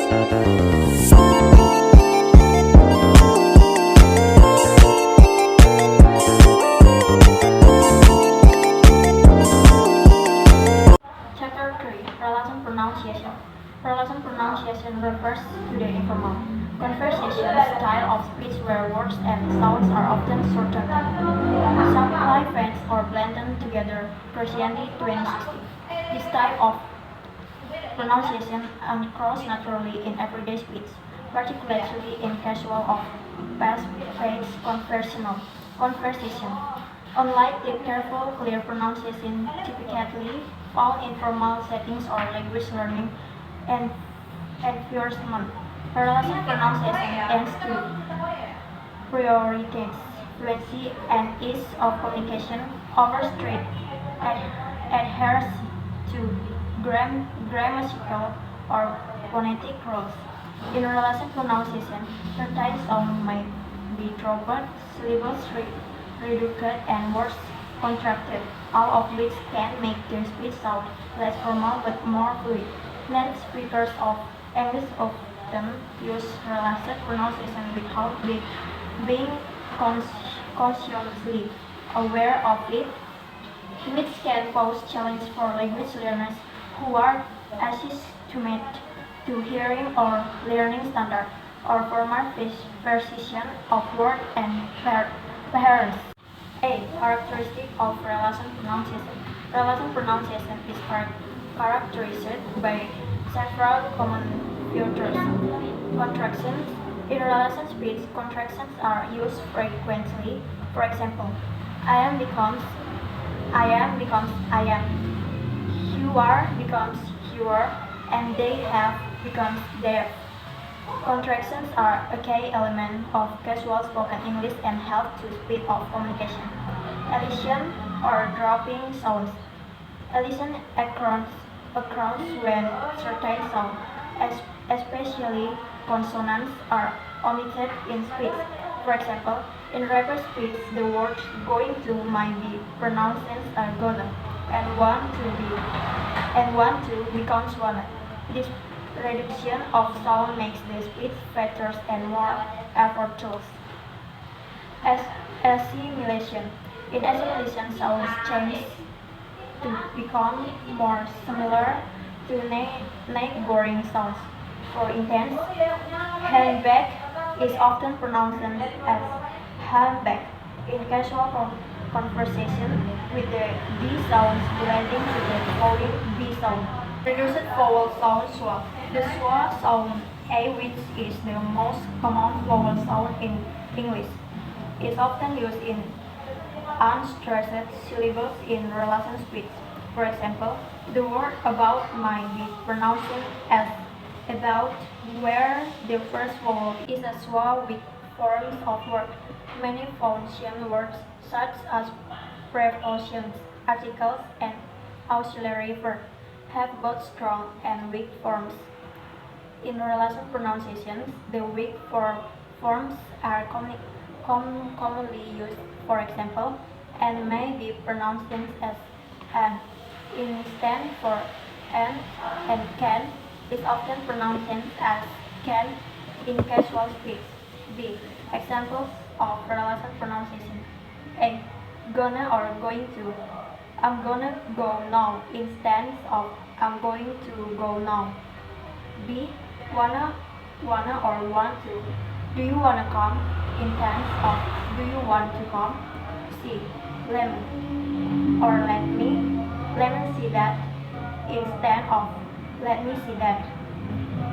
Chapter 3: Relation Pronunciation. Relation pronunciation refers to the informal conversation style of speech where words and sounds are often shortened, simplified, or blended together. Christianity 2060. This type of pronunciation occurs naturally in everyday speech, particularly in casual or fast-paced conversation. Unlike the careful, clear pronunciation typically found in formal settings or language learning and enforcement, relative pronunciation tends to prioritize fluency and ease of communication over strict adherence to grammatical or phonetic rules. In relative pronunciation, certain sounds may be dropped, syllables reduced, and words contracted, all of which can make the speech sound less formal but more fluid. Native speakers of English often use relative pronunciation without being consciously aware of it, which can pose challenge for language learners who are accustomed to hearing or learning standard or formal precision of word and parents. A. Characteristic of relation pronunciation. Relation pronunciation is characterized by several common features. Contractions. In relation speech, contractions are used frequently. For example, I am becomes I am. You are becomes you are, and they have becomes their. Contractions are a key element of casual spoken English and help to speed up communication. Elision or dropping sounds. Elision occurs when certain sounds, especially consonants, are omitted in speech. For example, in rapid speech, the words going to might be pronounced as gonna, and want to becomes wanted. This reduction of sound makes the speech faster and more effortless. As assimilation. In assimilation, sounds change to become more similar to neighboring sounds. For instance, handbag is often pronounced as handbag in casual conversation, with the D sounds blending to the following B sound. Reduced vowel sound schwa. The schwa sound A, which is the most common vowel sound in English, is often used in unstressed syllables in relation speech. For example, the word about might be pronounced as about, where the first vowel is a schwa with forms of word. Many function words, such as prepositions, articles, and auxiliary verbs, have both strong and weak forms. In relation pronunciations, the weak forms are commonly used. For example, and may be pronounced as an instead for and can is often pronounced as can in casual speech. B. Examples of relation pronunciation. A. Gonna or going to. I'm gonna go now instead of I'm going to go now. B. Wanna or want to. Do you wanna come instead of do you want to come? C. Let or let me. Let me see that instead of let me see that.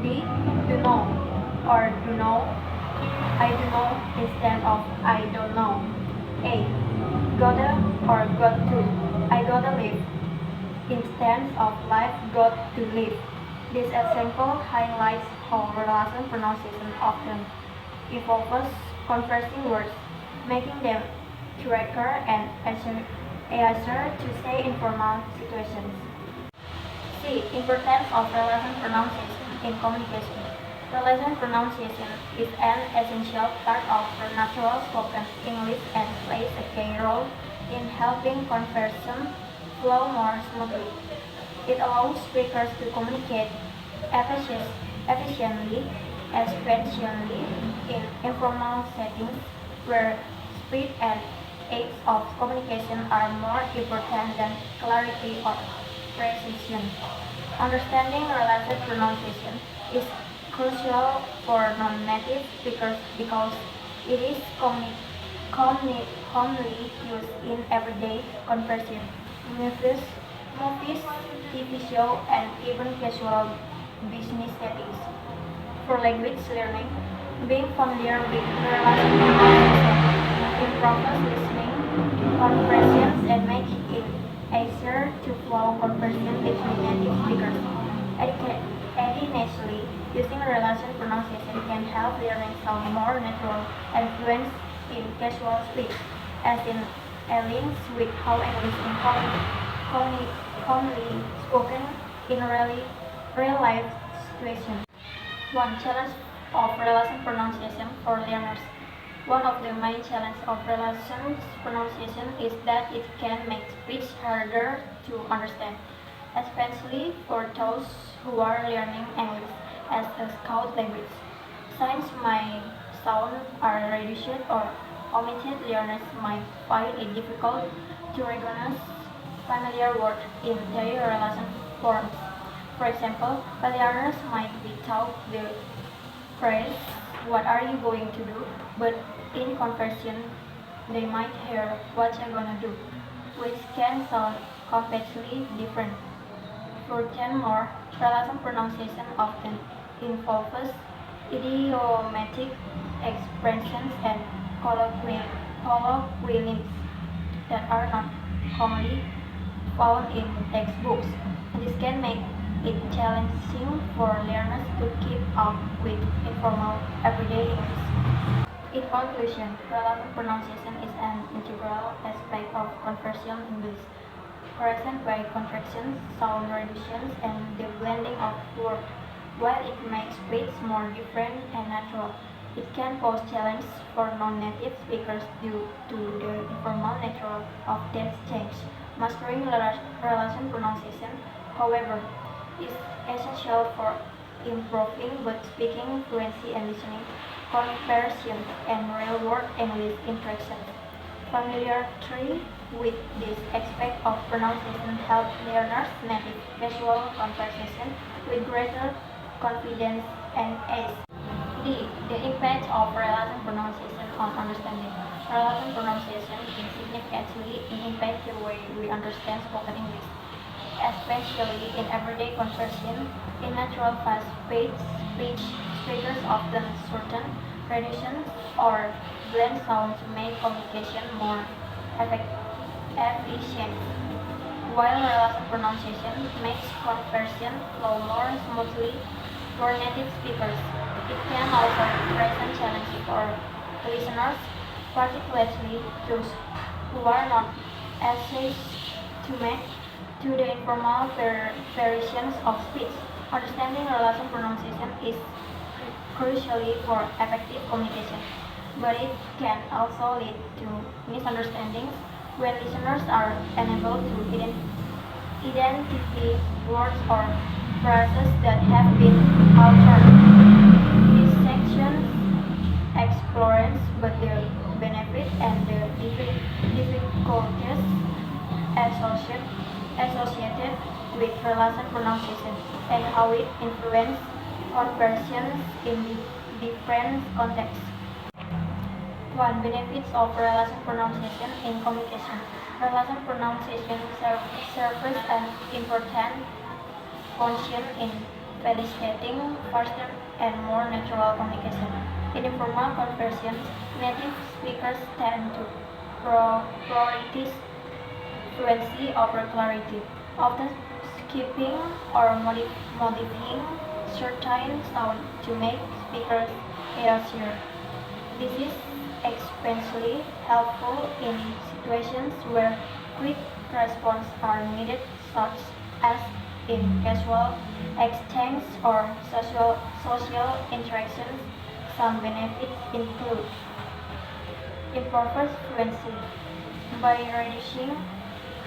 D. Do know or do know. I do know instead of I don't know. A. Gotta or got to. I gotta live instead of life got to live. This example highlights how relation pronunciation often involves conversing words, making them quicker and easier to say in formal situations. C. Importance of relation pronunciation in communication. Relation pronunciation is an essential part of natural spoken English and plays a key role in helping conversation flow more smoothly. It allows speakers to communicate efficiently, especially in informal settings where speed and ease of communication are more important than clarity or precision. Understanding related pronunciation is crucial for non-native speakers because it is commonly used in everyday conversation, movies, movies, TV shows, and even casual business settings. For language learning, being familiar with related pronunciation improves listening comprehensions and makes it easier to flow conversation between native speakers. Additionally, using relation pronunciation can help learning sound more natural and fluent in casual speech, as in aligns with how English is commonly spoken in real life situations. One challenge of relation pronunciation for learners. One of the main challenges of relation pronunciation is that it can make speech harder to understand, especially for those who are learning English as a scout language. Since my sound are reduced or omitted, learners might find it difficult to recognize familiar words in their relation forms. For example, learners might be taught the phrase, "What are you going to do?" but in conversation, they might hear, "What you gonna do?" which can sound completely different. Furthermore, relation pronunciation often involves idiomatic expressions and colloquialisms that are not commonly found in textbooks. This can make it challenging for learners to keep up with informal everyday English. In conclusion, relevant pronunciation is an integral aspect of conversational English, present by contractions, sound reductions, and the blending of words. While it makes speech more different and natural, it can pose challenges for non-native speakers due to the informal nature of that change. Mastering relation pronunciation, however, is essential for improving both speaking fluency and listening comprehension and real-world English interactions. Familiarity with this aspect of pronunciation helps learners native casual conversation with greater confidence and ease. The impact of relation pronunciation on understanding. Relation pronunciation can significantly impact the way we understand spoken English, especially in everyday conversation. In natural fast-paced speech, speakers often shorten, reduction, or blend sounds to make communication more efficient. While relation pronunciation makes conversation flow more smoothly for native speakers, it can also present challenges for listeners, particularly those who are not access to make to the informal variations of speech. Understanding relation pronunciation is crucially for effective communication, but it can also lead to misunderstandings when listeners are unable to identify words or phrases that have been altered. This section explores both the benefits and the difficulties associated with relation pronunciation and how it influences conversions in different contexts. One, benefits of relation pronunciation in communication. Relation pronunciation serves an important function in facilitating faster and more natural communication. In informal conversations, native speakers tend to prioritize fluency over clarity, often skipping or modifying certain sound to make speakers easier. This is especially helpful in situations where quick responses are needed, such as in casual exchanges or social interactions. Some benefits include improved fluency by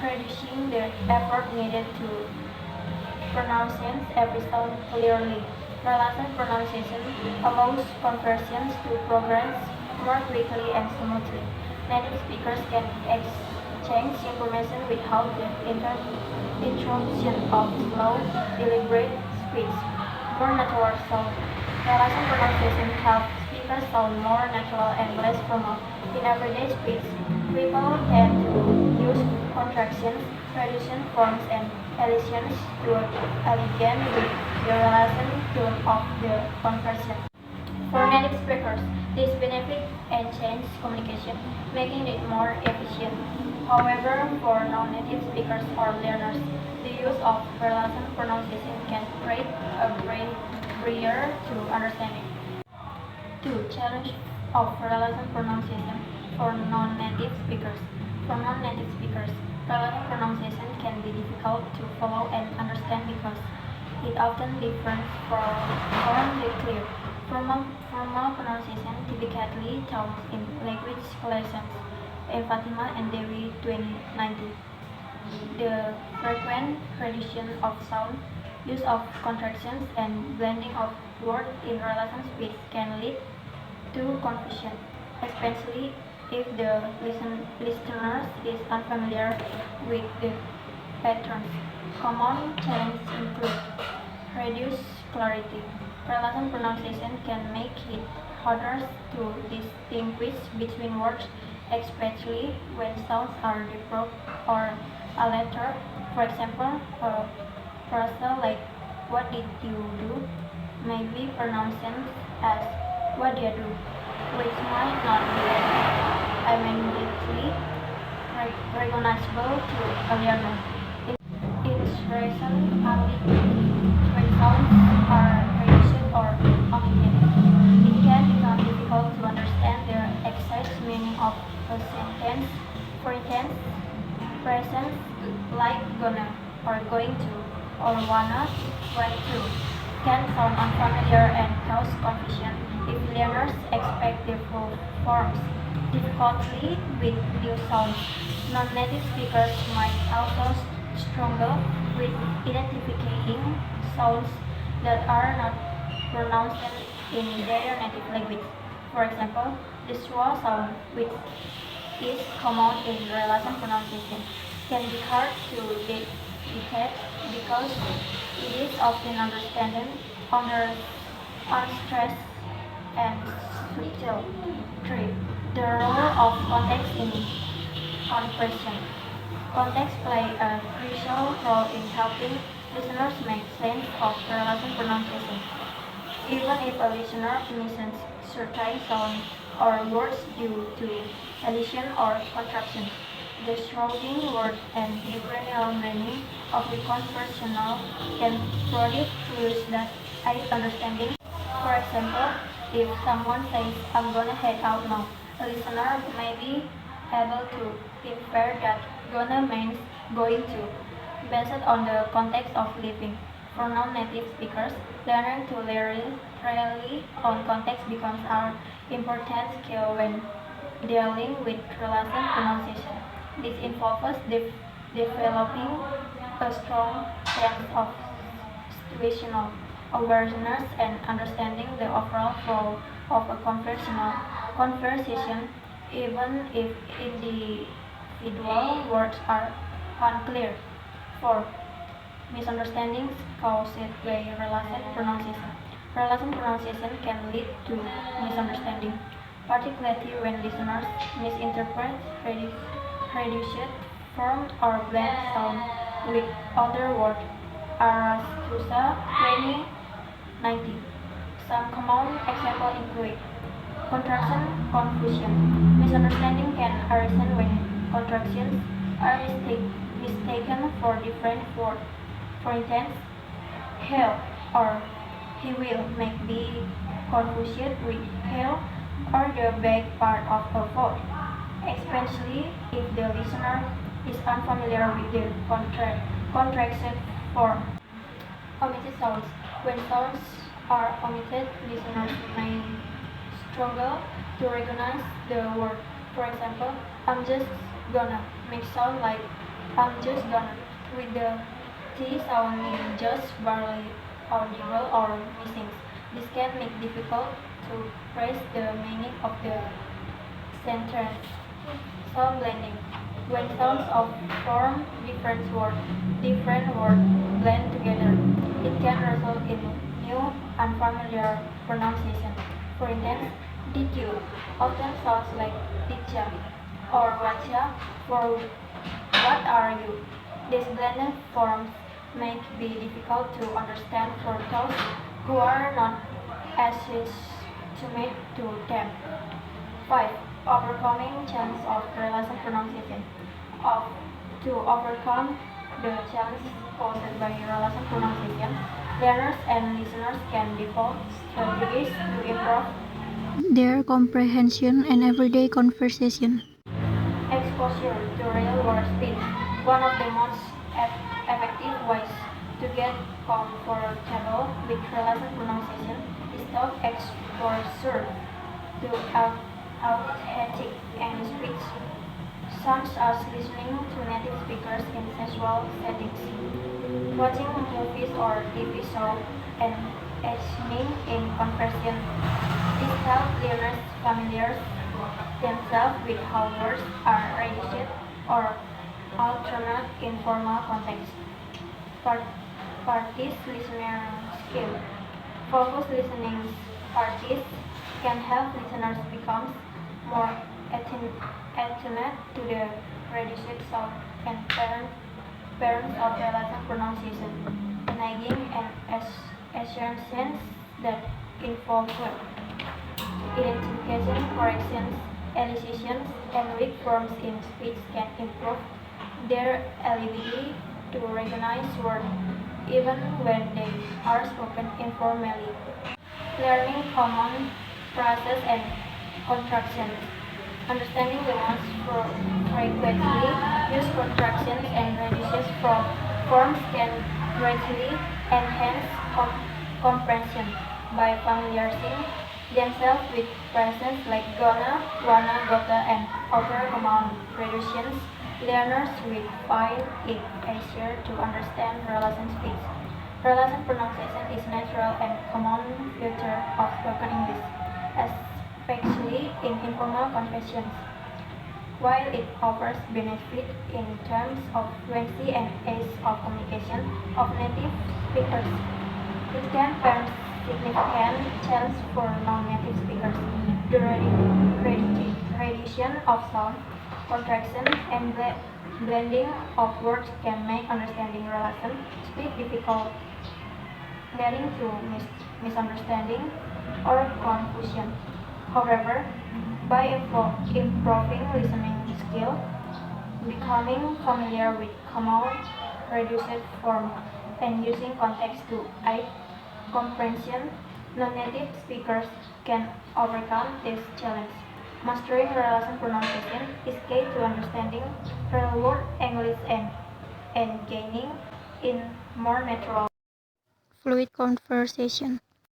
reducing the effort needed to pronounce every sound clearly. Parallel pronunciation allows conversions to progress more quickly and smoothly. Native speakers can exchange information without the interruption of slow, deliberate speech. More natural sound. Parallel pronunciation helps speakers sound more natural and less formal. In everyday speech, people tend to use contractions, reduction forms, and elisions to elegant with the relation tone of the conversion. For native speakers, this benefit enhances communication, making it more efficient. However, for non-native speakers or learners, the use of parallel pronunciation can create a barrier to understanding. 2. Challenge of parallel pronunciation for non-native speakers. For non-native speakers, parallel pronunciation can be difficult to follow and understand because it often differs from the clear, formal pronunciation typically taught in language lessons. Fatima and Dewi 2019. The frequent reduction of sound, use of contractions, and blending of words in relation speech can lead to confusion, especially if the listener is unfamiliar with the patterns. Common challenges include reduced clarity. Parallel pronunciation can make it harder to distinguish between words, especially when sounds are developed or altered. For example, a phrase like "What did you do?" may be pronounced as "What did you do?", which might not be immediately recognizable to a learner. Its reason ambiguity when sounds are reduced or omitted. It can become difficult to understand the exact meaning of a sentence. For instance, phrases like gonna or going to or wanna, went to can sound unfamiliar and cause confusion if learners expect the full forms. Difficulty with new sounds. Non-native speakers might also struggle with identifying sounds that are not pronounced in their native language. For example, the schwa sound, which is common in relation pronunciation, can be hard to detect because it is often under unstressed and subtle. 3. The role of context in comprehension. Context play a crucial role in helping listeners make sense of relation pronunciation. Even if a listener misses certain sounds or words due to elision or contraction, the surrounding word and the general meaning of the conversational can produce clues that aid understanding. For example, if someone says, "I'm gonna head out now," a listener may be able to infer that gonna means going to, based on the context of living. For non-native speakers, learning to rely on context becomes an important skill when dealing with relation pronunciation. This involves developing a strong sense of situational awareness and understanding the overall flow of a conversation, even if individual words are unclear. 4. Misunderstandings caused by relation pronunciation. Relation pronunciation can lead to misunderstanding, particularly when listeners misinterpret reduced form or blend sound with other words. Arastusa 2019. Some common examples include contraction confusion. Misunderstanding can arise when contractions are mistaken for different words. For instance, "he'll" or "he will" may be confused with "he'll" or the back part of a verb, especially if the listener is unfamiliar with the contraction form. Omitted sounds. When sounds are omitted, listeners may struggle to recognize the word. For example, "I'm just gonna" may sound like "I'm just gonna," with the T sounding just barely audible or missing. This can make it difficult to trace the meaning of the sentence. Sound blending. When sounds of form different words blend together, it can result in new unfamiliar pronunciation. For instance, did you often sounds like dicha or wacha for what are you? These blended forms may be difficult to understand for those who are not accustomed to them. 5. Overcoming challenge of relation pronunciation. Of, to overcome the challenge posed by relation pronunciation, learners and listeners can develop strategies to improve their comprehension and everyday conversation. Exposure to real-world speech. One of the most effective ways to get comfortable with relation pronunciation is to exposure to authentic English speech, such as listening to native speakers in casual settings, watching movies or TV shows, and engaging in conversation. This helps learners familiarize themselves with how words are registered or alternate in formal context. Parties listener skill. Focused listening parties can help listeners become more attuned to the registered sound and parents of relative pronunciation, enabling an assumptions that involve identification, corrections, elisions, and weak forms in speech can improve their ability to recognize words even when they are spoken informally. Learning common phrases and contractions. Understanding the most frequently used contractions and reduces forms can greatly enhance comprehension by familiarizing themselves with phrases like gonna, wanna, gotta, and other common reductions. Learners will find it easier to understand relation speech. Relation pronunciation is natural and common feature of spoken English, especially in informal conversations. While it offers benefit in terms of fluency and ease of communication of native speakers, it can present significant challenge for non-native speakers. The reduction of sound, contraction, and blending of words can make understanding relation speak difficult, leading to misunderstanding or confusion. However, by improving listening skill, becoming familiar with common reduced form, and using context to aid comprehension, non-native speakers can overcome this challenge. Mastering relation pronunciation is key to understanding real-world English and gaining in more natural, fluid conversation.